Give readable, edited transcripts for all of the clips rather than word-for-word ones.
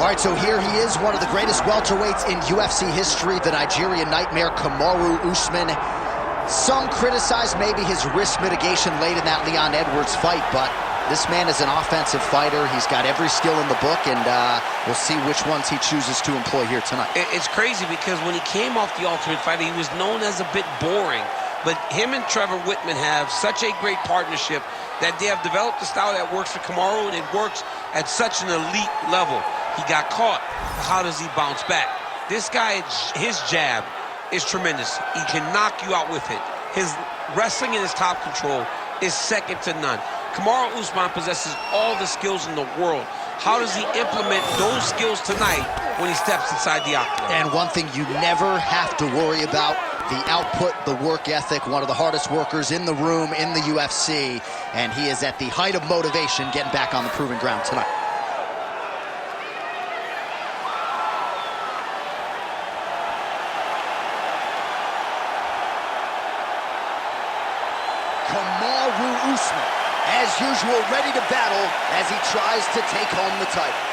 All right, so here he is, one of the greatest welterweights in UFC history, the Nigerian Nightmare, Kamaru Usman. Some criticize maybe his risk mitigation late in that Leon Edwards fight, but this man is an offensive fighter. He's got every skill in the book, and we'll see which ones he chooses to employ here tonight. It's crazy because when he came off the Ultimate Fighter, he was known as a bit boring. But him and Trevor Whitman have such a great partnership that they have developed a style that works for Kamaru, and it works at such an elite level. He got caught. How does he bounce back? This guy, his jab is tremendous. He can knock you out with it. His wrestling and his top control is second to none. Kamaru Usman possesses all the skills in the world. How does he implement those skills tonight when he steps inside the octagon? And one thing you never have to worry about, the output, the work ethic, one of the hardest workers in the room in the UFC, and he is at the height of motivation getting back on the proven ground tonight. Kamaru Usman, as usual, ready to battle as he tries to take home the title.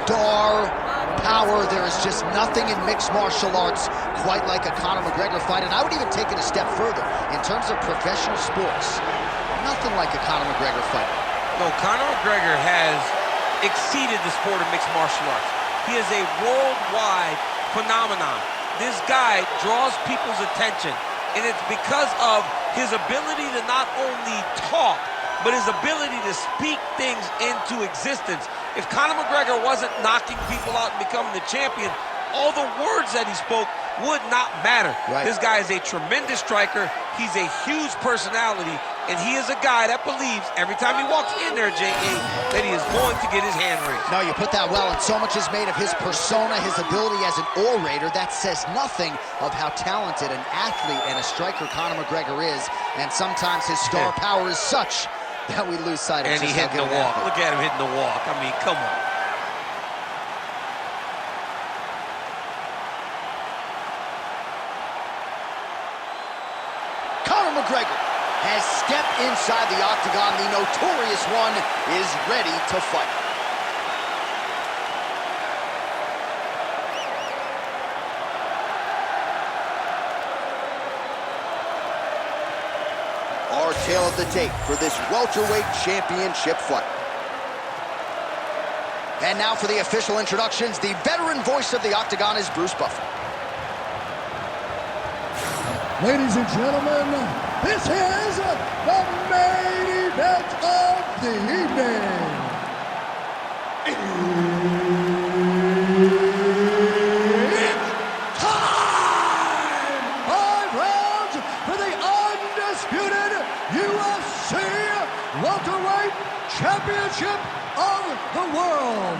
Star power. There is just nothing in mixed martial arts quite like a Conor McGregor fight, and I would even take it a step further. In terms of professional sports, nothing like a Conor McGregor fight. No, Conor McGregor has exceeded the sport of mixed martial arts. He is a worldwide phenomenon. This guy draws people's attention, and it's because of his ability to not only talk, but his ability to speak things into existence. If Conor McGregor wasn't knocking people out and becoming the champion, all the words that he spoke would not matter. Right. This guy is a tremendous striker. He's a huge personality, and he is a guy that believes every time he walks in there, J.A., that he is going to get his hand raised. No, you put that well, and so much is made of his persona, his ability as an orator. That says nothing of how talented an athlete and a striker Conor McGregor is, and sometimes his star power is such that we lose sight of. And he hit the walk. Look at him hitting the walk. I mean, come on. Conor McGregor has stepped inside the octagon. The notorious one is ready to fight. Our tale of the tape for this welterweight championship fight. And now for the official introductions, the veteran voice of the octagon is Bruce Buffer. Ladies and gentlemen, this is the main event of the evening. It's time! 5 rounds for the undisputed UFC Welterweight Championship of the World.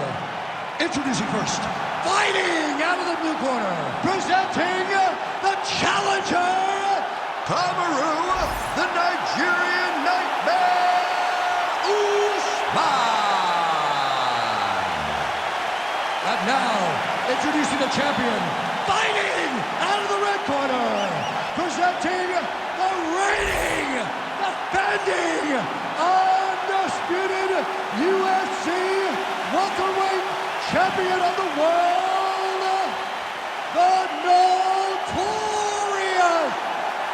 Introducing first, fighting out of the blue corner, presenting the challenger, Kamaru, the Nigerian Nightmare, Usman. And now, introducing the champion, fighting out of the red corner, presenting the reigning, defending, undisputed UFC welterweight champion of the world, the notorious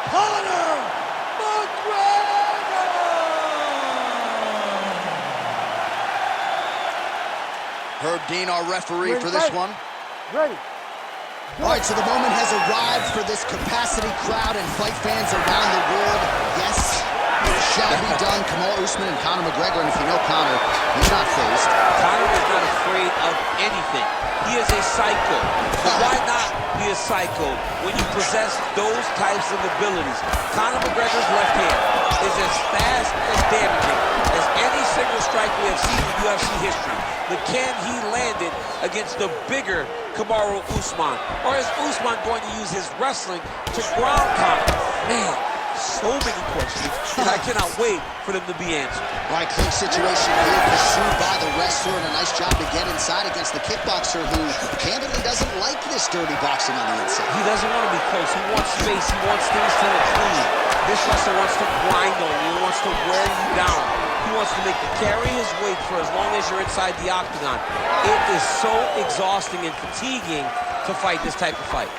Conor McGregor! Herb Dean, our referee for this one. Ready. All right, so the moment has arrived for this capacity crowd and fight fans around the world. Yes, it shall be done. Kamaru Usman and Conor McGregor, and if you know Conor, he's not phased. Conor is not afraid of anything. He is a psycho. But why not be a psycho when you possess those types of abilities? Conor McGregor's left hand is as fast and damaging as any single strike we have seen in UFC history. but can he land it against the bigger Kamaru Usman? Or is Usman going to use his wrestling to ground Conor? Man, so many questions, and I cannot wait for them to be answered. Right, clinch situation here, pursued by the wrestler, and a nice job to get inside against the kickboxer who candidly doesn't like this dirty boxing on the inside. He doesn't want to be close. He wants space. He wants things to look clean. This wrestler wants to grind on you. He wants to wear you down. He wants to make you carry his weight for as long as you're inside the octagon. It is so exhausting and fatiguing to fight this type of fight.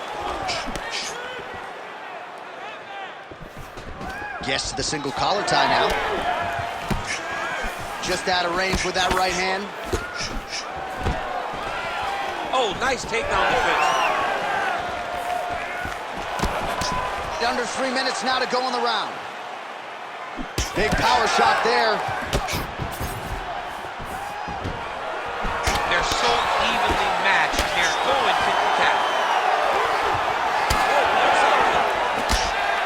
Gets to the single collar tie now. Just out of range with that right hand. Oh, nice takedown defense. Under 3 minutes now to go in the round. Big power shot there. They're so evenly matched, and they're going tit for tat.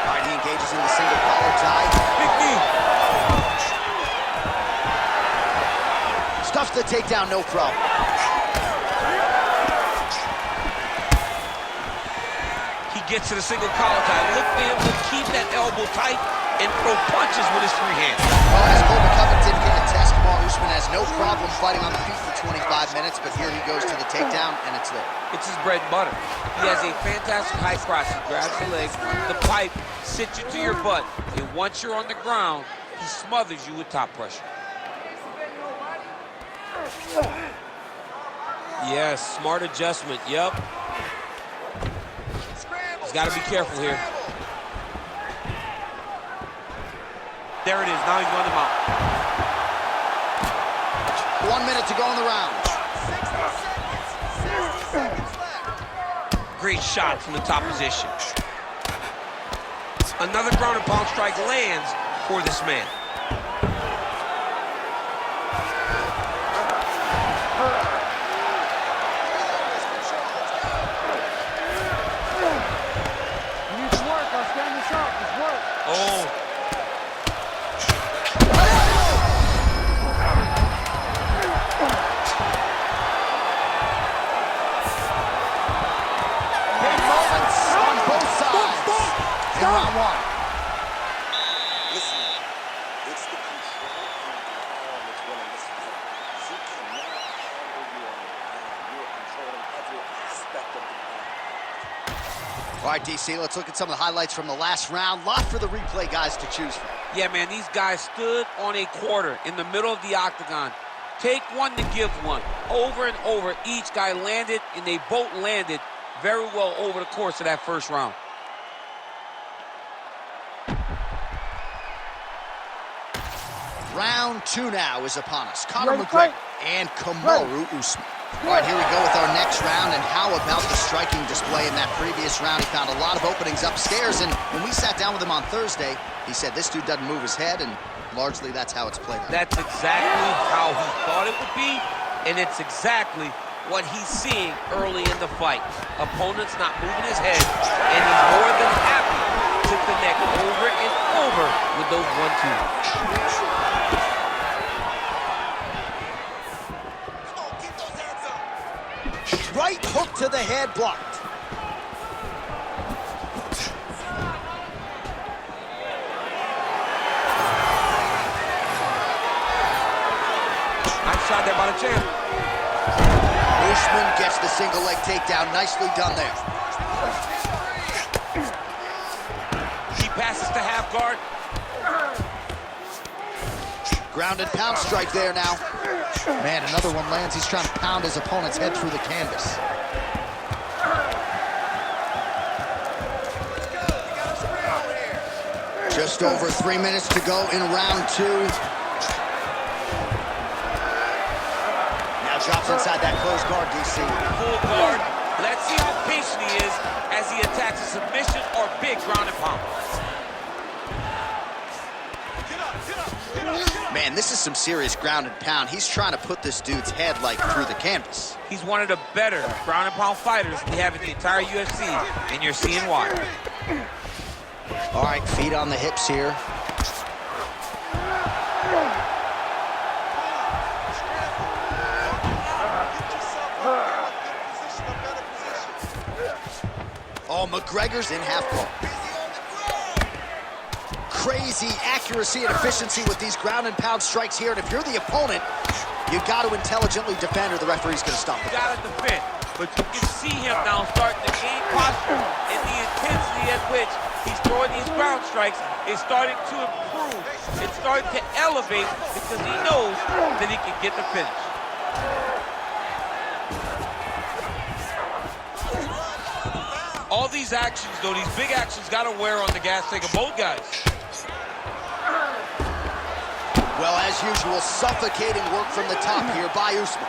All right, he engages in the single collar tie. Big knee. Stuffs the takedown, no problem. He gets to the single collar tie. Look for him to keep that elbow tight and throw punches with his free hand. Well, as Colby Covington can attest, Kamaru Usman has no problem fighting on the feet for 25 minutes, but here he goes to the takedown, and it's there. It's his bread and butter. He has a fantastic high cross. He grabs the leg, the pipe, sits you to your butt, and once you're on the ground, he smothers you with top pressure. Yes, smart adjustment, yep. He's got to be careful here. There it is, now he's going to mount. 1 minute to go in the round. Great shot from the top position. Another ground and pound strike lands for this man. Oh. Big moments on both sides in round one. Listen, it's the control and the arm that's winning this fight. He cannot handle you on the ground. You are controlling every aspect of the fight. All right, DC, let's look at some of the highlights from the last round. Lot for the replay guys to choose from. Yeah, man, these guys stood on a quarter in the middle of the octagon. Take one to give one. Over and over, each guy landed, and they both landed very well over the course of that first round. Round two now is upon us. Conor McGregor and Kamaru Usman. All right, here we go with our next round, and how about the striking display in that previous round? He found a lot of openings upstairs, and when we sat down with him on Thursday, he said this dude doesn't move his head, and largely that's how it's played out. That's exactly how he thought it would be, and it's exactly what he's seeing early in the fight. Opponent's not moving his head, and he's more than happy to connect over and over with those 1-2s. Right hook to the head, blocked. Nice shot there by the champ. Usman gets the single leg takedown. Nicely done there. He passes to half guard. Ground and pound strike there now. Man, another one lands. He's trying to pound his opponent's head through the canvas. Just over 3 minutes to go in round two. Now drops inside that closed guard, DC. Full guard. Let's see how patient he is as he attacks a submission or big ground and pound. Man, this is some serious ground and pound. He's trying to put this dude's head, like, through the canvas. He's one of the better ground and pound fighters we have in the entire UFC, and you're seeing why. All right, feet on the hips here. Oh, McGregor's in half guard. Crazy accuracy and efficiency with these ground and pound strikes here. And if you're the opponent, you got to intelligently defend or the referee's going to stop it. You got to defend. But you can see him now starting to gain posture, and the intensity at which he's throwing these ground strikes is starting to improve. It's starting to elevate because he knows that he can get the finish. All these actions, though, these big actions got to wear on the gas tank of both guys. Well, as usual, suffocating work from the top here by Usman.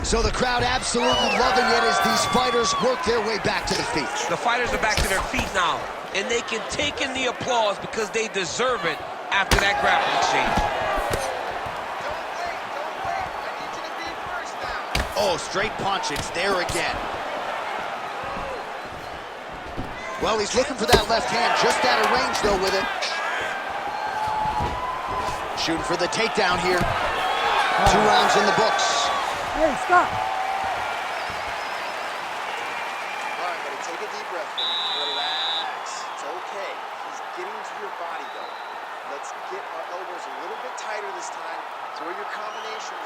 So the crowd absolutely loving it as these fighters work their way back to the feet. The fighters are back to their feet now, and they can take in the applause because they deserve it after that grappling exchange. Oh, straight punch, it's there again. Well, he's looking for that left hand, just out of range, though, with it. Shooting for the takedown here. 2 rounds in the books. Hey, stop. All right, buddy, take a deep breath. Relax. It's okay. He's getting to your body, though. Let's get our elbows a little bit tighter this time. Throw your combinations.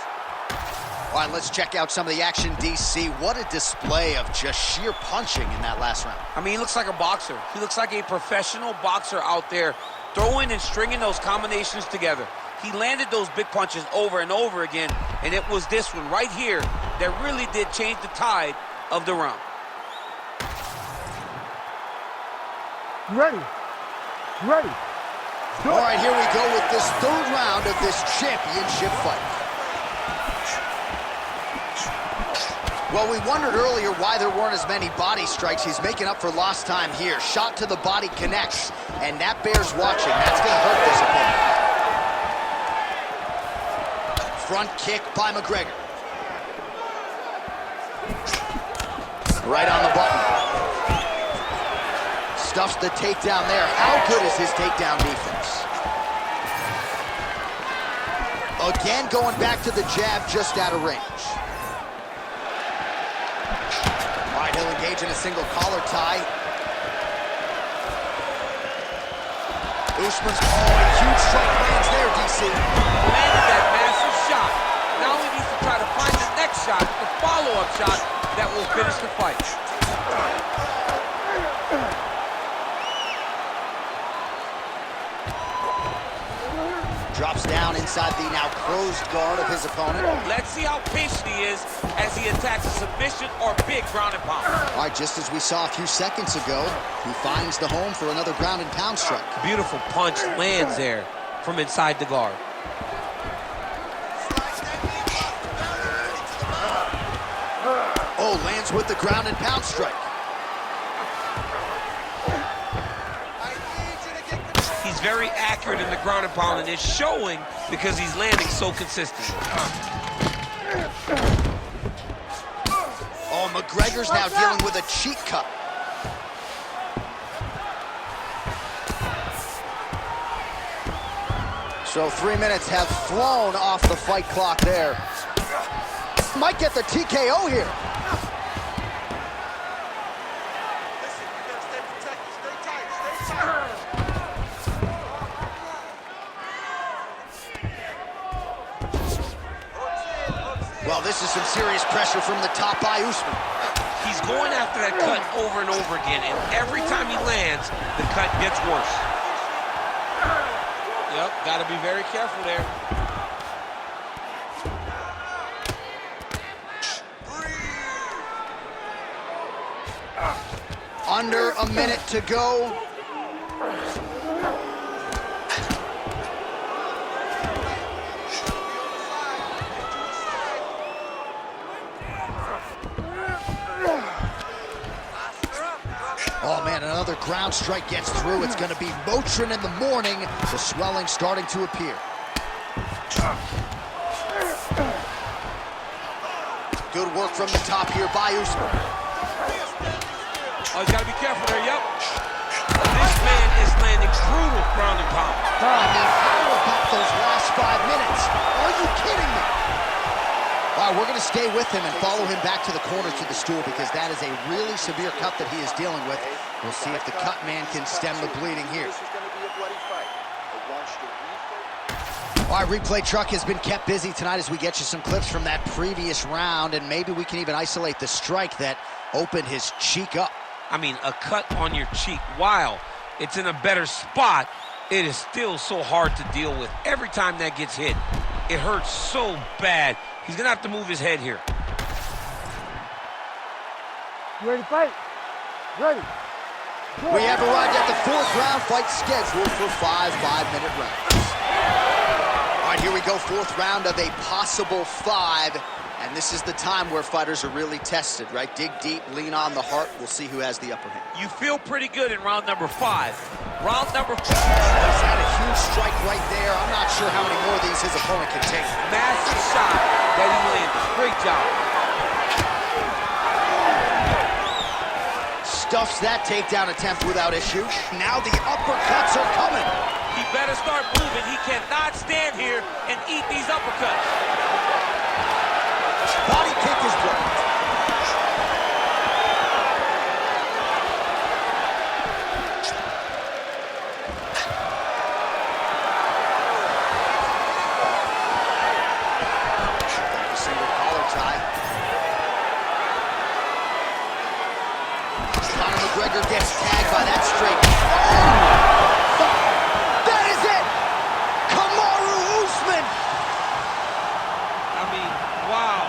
All right, let's check out some of the action, DC. What a display of just sheer punching in that last round. I mean, he looks like a boxer. He looks like a professional boxer out there, throwing and stringing those combinations together. He landed those big punches over and over again, and it was this one right here that really did change the tide of the round. Ready. Ready. All right, here we go with this 3rd round of this championship fight. Well, we wondered earlier why there weren't as many body strikes. He's making up for lost time here. Shot to the body connects, and that bears watching. That's going to hurt this opponent. Front kick by McGregor. Right on the button. Stuffs the takedown there. How good is his takedown defense? Again, going back to the jab, just out of range. All right, he'll engage in a single collar tie. Usman's, a huge strike lands there, DC. Landed that massive shot. Now he needs to try to find the next shot, the follow-up shot that will finish the fight. Drops down inside the now closed guard of his opponent. Let's see how patient he is as he attacks a submission or big ground and pound. All right, just as we saw a few seconds ago, he finds the home for another ground and pound strike. Beautiful punch lands there from inside the guard. Oh, lands with the ground and pound strike. He's very accurate in the ground and pound, and it's showing because he's landing so consistently. Oh, McGregor's now dealing with a cheek cut. So 3 minutes have flown off the fight clock there. Might get the TKO here. Well, this is some serious pressure from the top by Usman. He's going after that cut over and over again, and every time he lands, the cut gets worse. Yep, got to be very careful there. Under a minute to go. Oh, man, another ground strike gets through. It's going to be Motrin in the morning. The swelling starting to appear. Good work from the top here by Usman. Oh, he's got to be careful there, yep. This man is landing brutal ground and pound. I mean, how about those last 5 minutes? Are you kidding me? All right, we're going to stay with him and follow him back to the corner to the stool because that is a really severe cut that he is dealing with. We'll see if the cut man can stem the bleeding here. This is going to be a bloody fight. I want you to refocus. All right, replay truck has been kept busy tonight as we get you some clips from that previous round, and maybe we can even isolate the strike that opened his cheek up. I mean, a cut on your cheek, while it's in a better spot, it is still so hard to deal with. Every time that gets hit, it hurts so bad. He's gonna have to move his head here. You ready to fight? Ready. We have arrived at the 4th round fight scheduled for 5 5-minute rounds. All right, here we go, 4th round of a possible 5. And this is the time where fighters are really tested, right? Dig deep, lean on the heart. We'll see who has the upper hand. You feel pretty good in round number 5. Round number 4. He's had a huge strike right there. I'm not sure how many more of these his opponent can take. Massive shot that he landed. Great job. Stuffs that takedown attempt without issue. Now the uppercuts are coming. He better start moving. He cannot stand here and eat these uppercuts. Body kick is blocked. Single collar tie. Conor McGregor gets tagged by that straight. Oh! That is it! Kamaru Usman! I mean, wow.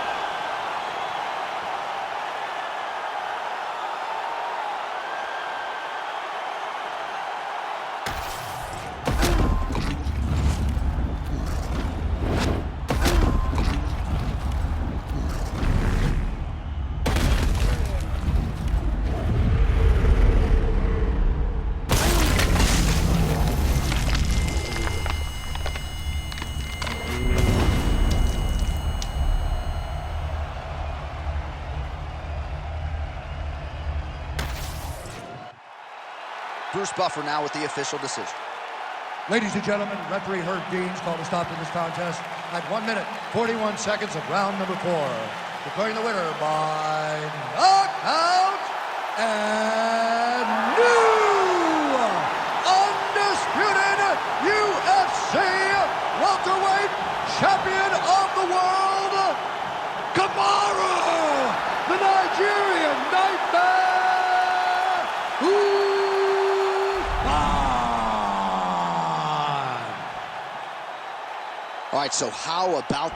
Bruce Buffer now with the official decision. Ladies and gentlemen, referee Herb Dean's called a stop to this contest at 1 minute, 41 seconds of round number 4. Declaring the winner by knockout and new undisputed UFC welterweight champion of the world, Kamaru, the Nigerian Nightmare. All right, so how about